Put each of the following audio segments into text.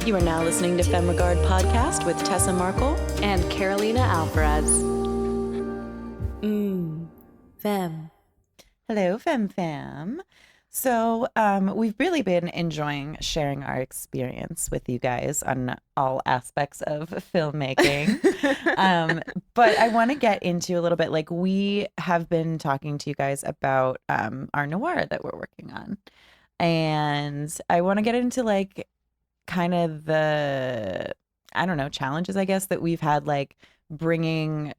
You are now listening to Femme Regard Podcast with Tessa Markle and Carolina Alvarez. Femme. Hello, Femme. So we've really been enjoying sharing our experience with you guys on all aspects of filmmaking. But I want to get into a little bit, like, we have been talking to you guys about our Noir that we're working on. And I want to get into, like, kind of the, I don't know, challenges, I guess, that we've had, like, bringing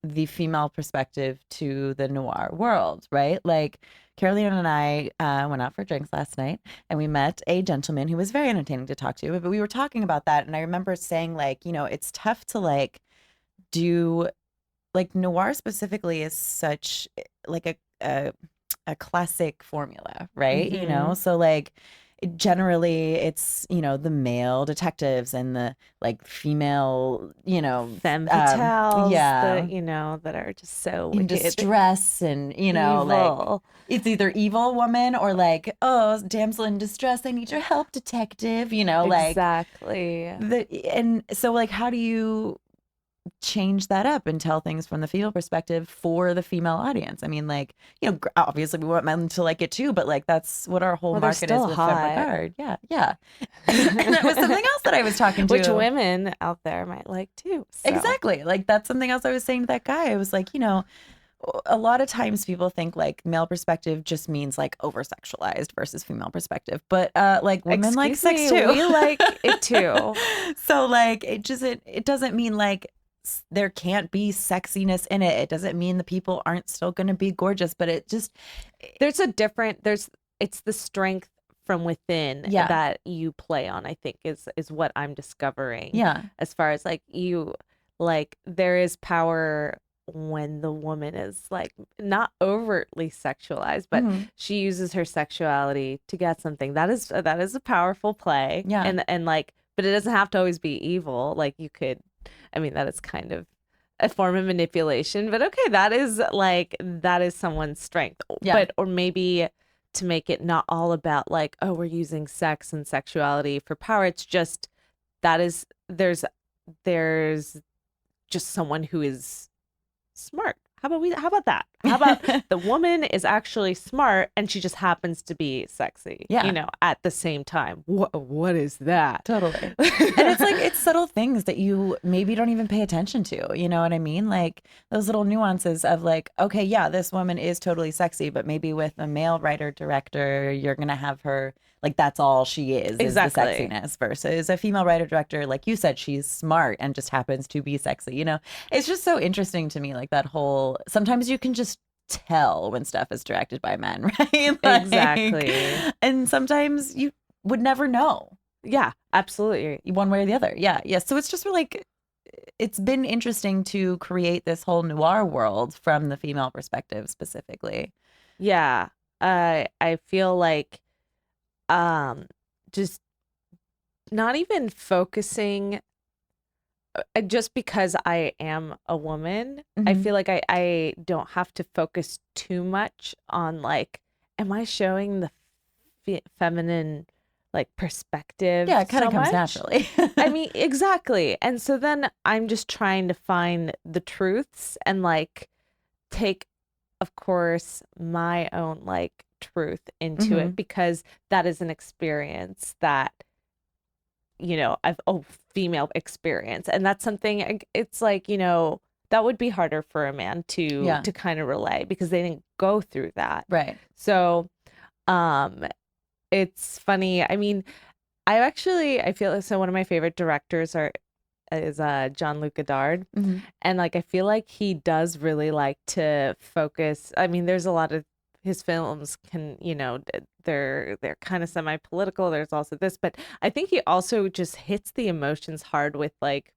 the female perspective to the noir world, right? Like, Carolina and I went out for drinks last night, and we met a gentleman who was very entertaining to talk to. But we were talking about that, and I remember saying, like, you know, it's tough to, like, do, like, noir specifically is such, like, a classic formula, right? You know, so, like, generally it's, you know, the male detectives and the, like, female, you know, femme fatales, yeah, you know, that are just so in distress, and, you know, evil. like, it's either evil woman or, like, oh, damsel in distress, I need your help, detective, you know, like, exactly. and so, like, how do you change that up and tell things from the female perspective for the female audience? I mean, like, you know, obviously we want men to like it too, but, like, that's what our whole market is with Femme Regard. Yeah. And that was something else that I was talking to, which women out there might like too. So. Exactly. Like, that's something else I was saying to that guy. I was like, you know, a lot of times people think, like, male perspective just means, like, over sexualized versus female perspective, but like, women like sex too. We like it too. So, like, it doesn't mean, like, there can't be sexiness in it. It doesn't mean the people aren't still going to be gorgeous, but it just, it's the strength from within that you play on, I think is what I'm discovering. Yeah. As far as, like, there is power when the woman is, like, not overtly sexualized, but she uses her sexuality to get something. That is a powerful play. Yeah. And like, but it doesn't have to always be evil. Like, you could, I mean, that is kind of a form of manipulation, but okay, that is someone's strength. Yeah. But, or maybe to make it not all about, like, oh, we're using sex and sexuality for power. It's just, there's just someone who is smart. How about that? How about the woman is actually smart and she just happens to be sexy, you know, at the same time. What is that? Totally. And it's like, it's subtle things that you maybe don't even pay attention to. You know what I mean? Like, those little nuances of, like, okay, yeah, this woman is totally sexy, but maybe with a male writer director, you're going to have her, like, that's all she is the sexiness, versus a female writer director, like you said, she's smart and just happens to be sexy. You know, it's just so interesting to me, like, that whole, sometimes you can just tell when stuff is directed by men, right? Like, exactly. And sometimes you would never know. Yeah, absolutely. One way or the other. Yeah. So it's just really, like, it's been interesting to create this whole noir world from the female perspective specifically. Yeah. I feel like just not even focusing, just because I am a woman, I feel like I don't have to focus too much on, like, am I showing the feminine, like, perspective? Yeah, it kind of so comes much? naturally. I mean, exactly. And so then I'm just trying to find the truths and, like, take, of course, my own, like, truth into it, because that is an experience that, you know, female experience, and that's something, it's like, you know, that would be harder for a man to kind of relay, because they didn't go through that, Right. So it's funny. I mean, I feel so one of my favorite directors is Jean-Luc Godard, and, like, I feel like he does really like to focus. I mean, there's a lot of his films can, you know, they're kind of semi-political. There's also this, but I think he also just hits the emotions hard with, like,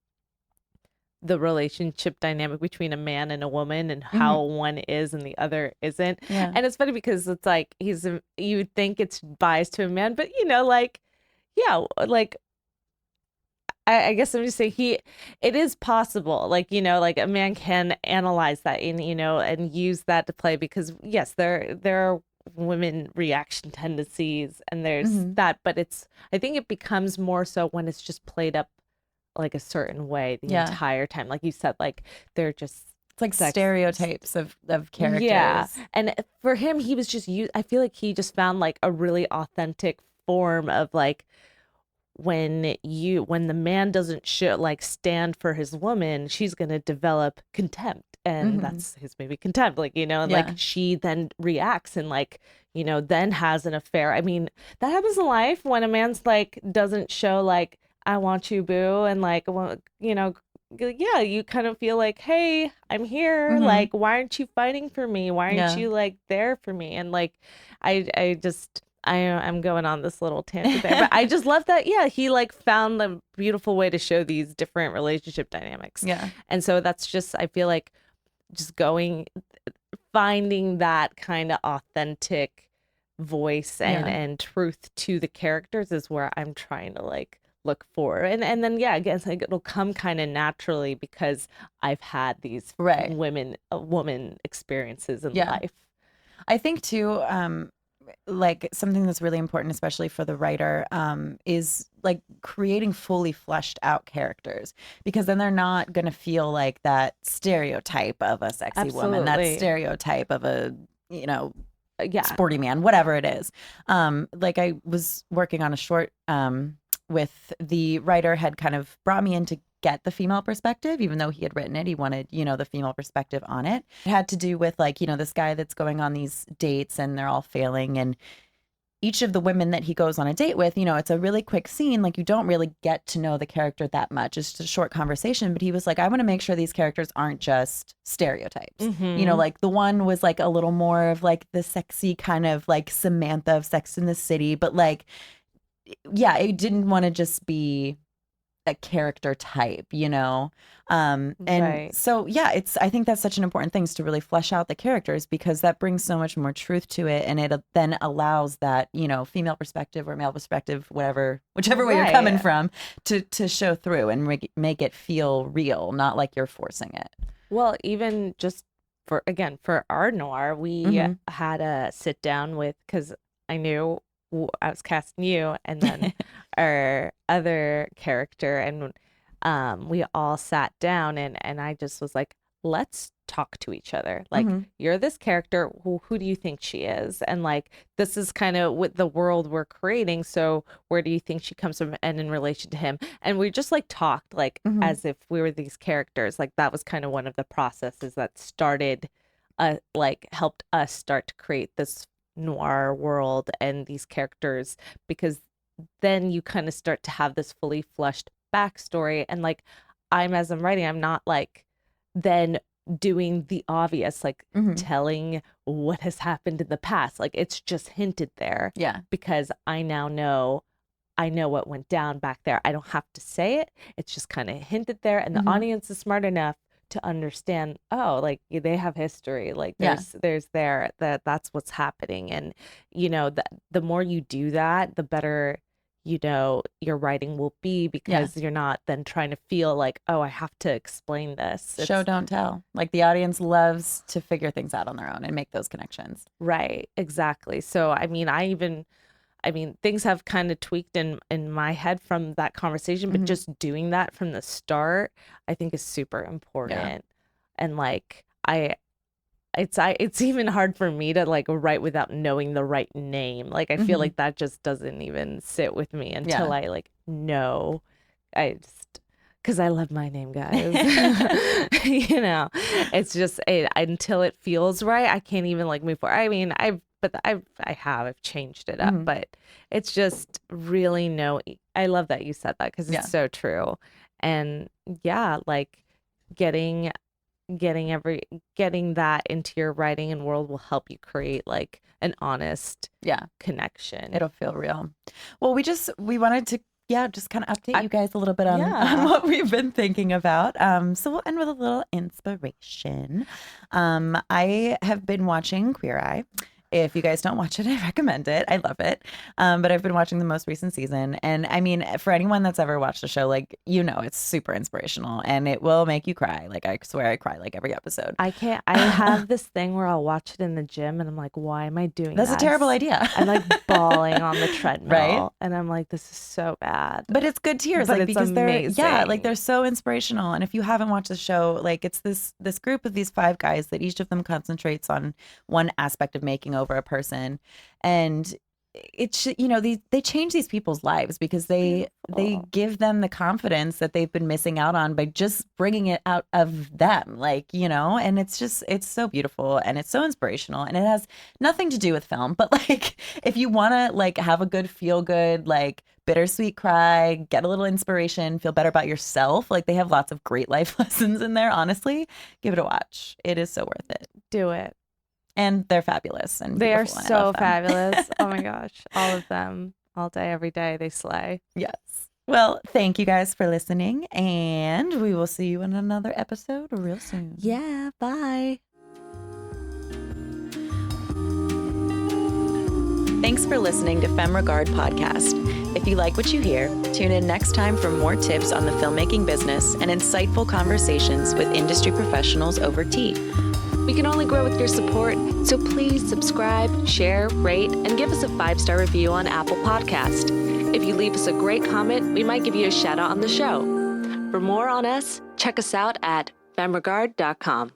the relationship dynamic between a man and a woman, and how one is and the other isn't. Yeah. And it's funny because it's like, you would think it's biased to a man, but, you know, like, yeah, like, I guess I'm just saying it is possible, like, you know, like, a man can analyze that and, you know, and use that to play, because yes, there are women reaction tendencies, and there's that, but I think it becomes more so when it's just played up like a certain way the entire time. Like you said, like they're just it's like stereotypes of characters. Yeah. And for him, he was just I feel like he just found like a really authentic form of like when the man doesn't stand for his woman, she's gonna develop contempt. And that's his movie Contempt, like, and like she then reacts and like, then has an affair. I mean, that happens in life when a man's like doesn't show like, I want you, boo, and like, well, yeah, you kind of feel like, hey, I'm here. Like, why aren't you fighting for me? Why aren't you like there for me? And like, I'm going on this little tangent there, but I just love that. Yeah, he like found a beautiful way to show these different relationship dynamics. Yeah, and so that's just, I feel like, just finding that kind of authentic voice and truth to the characters is where I'm trying to like look for, and then I guess like it'll come kind of naturally because I've had these woman experiences in life. I think too, like something that's really important, especially for the writer, is like creating fully fleshed out characters, because then they're not going to feel like that stereotype of a sexy woman, that stereotype of a, sporty man, whatever it is. Like I was working on a short with the writer had kind of brought me in to get the female perspective, even though he had written it, he wanted, the female perspective on it. It had to do with like, this guy that's going on these dates and they're all failing. And each of the women that he goes on a date with, it's a really quick scene. Like you don't really get to know the character that much. It's just a short conversation. But he was like, I want to make sure these characters aren't just stereotypes. Like the one was like a little more of like the sexy kind of like Samantha of Sex and the City. But like, yeah, it didn't want to just be a character type, and so I think that's such an important thing, is to really flesh out the characters, because that brings so much more truth to it, and it then allows that female perspective or male perspective, whichever way you're coming from, to show through and make it feel real, not like you're forcing it. Well, even just for our noir, we had a sit down with, because I knew I was casting you and then our other character, and we all sat down and I just was like, let's talk to each other. Like, you're this character, who do you think she is? And like, this is kind of with the world we're creating, so where do you think she comes from, and in relation to him? And we just like talked like as if we were these characters. Like that was kind of one of the processes that started helped us start to create this noir world and these characters, because then you kind of start to have this fully fleshed backstory. And like, as I'm writing, I'm not like then doing the obvious, like telling what has happened in the past. Like it's just hinted there, because I know what went down back there. I don't have to say it, it's just kind of hinted there, and the audience is smart enough to understand, like they have history, like there's that's what's happening. And the more you do that, the better your writing will be, because you're not then trying to feel like, I have to explain this. Show don't tell. Like the audience loves to figure things out on their own and make those connections. Right, exactly. So I mean, things have kind of tweaked in my head from that conversation, but just doing that from the start, I think, is super important. Yeah. And like, it's even hard for me to like write without knowing the right name. Like, I feel like that just doesn't even sit with me until I like know. Because I love my name, guys. It's just until it feels right, I can't even like move forward. I mean, I've changed it up, but it's just really I love that you said that, because it's so true. And like getting that into your writing and world will help you create like an honest connection. It'll feel real. Well, we wanted to just kind of update you guys a little bit on what we've been thinking about. So we'll end with a little inspiration. I have been watching Queer Eye, If you guys don't watch it, I recommend it. I love it. But I've been watching the most recent season. And I mean, for anyone that's ever watched the show, like, it's super inspirational and it will make you cry. Like, I swear I cry like every episode. I can't. I have this thing where I'll watch it in the gym and I'm like, why am I doing That's this? a terrible idea. I'm like bawling on the treadmill. Right? And I'm like, this is so bad. But it's good tears. But like, it's because amazing. they're so inspirational. And if you haven't watched the show, like, it's this group of these 5 guys that each of them concentrates on one aspect of making over a person. And it's, they change these people's lives because they give them the confidence that they've been missing out on by just bringing it out of them, like, and it's so beautiful and it's so inspirational, and it has nothing to do with film, but like, if you want to like have a good feel good, like bittersweet cry, get a little inspiration, feel better about yourself, like, they have lots of great life lessons in there. Honestly, give it a watch. It is so worth it. Do it. And they're fabulous. And they are beautiful, and I so love them. fabulous. Oh my gosh. All of them. All day, every day. They slay. Yes. Well, thank you guys for listening. And we will see you in another episode real soon. Yeah. Bye. Thanks for listening to Femme Regard Podcast. If you like what you hear, tune in next time for more tips on the filmmaking business and insightful conversations with industry professionals over tea. We can only grow with your support, so please subscribe, share, rate, and give us a 5-star review on Apple Podcast. If you leave us a great comment, we might give you a shout out on the show. For more on us, check us out at femregard.com.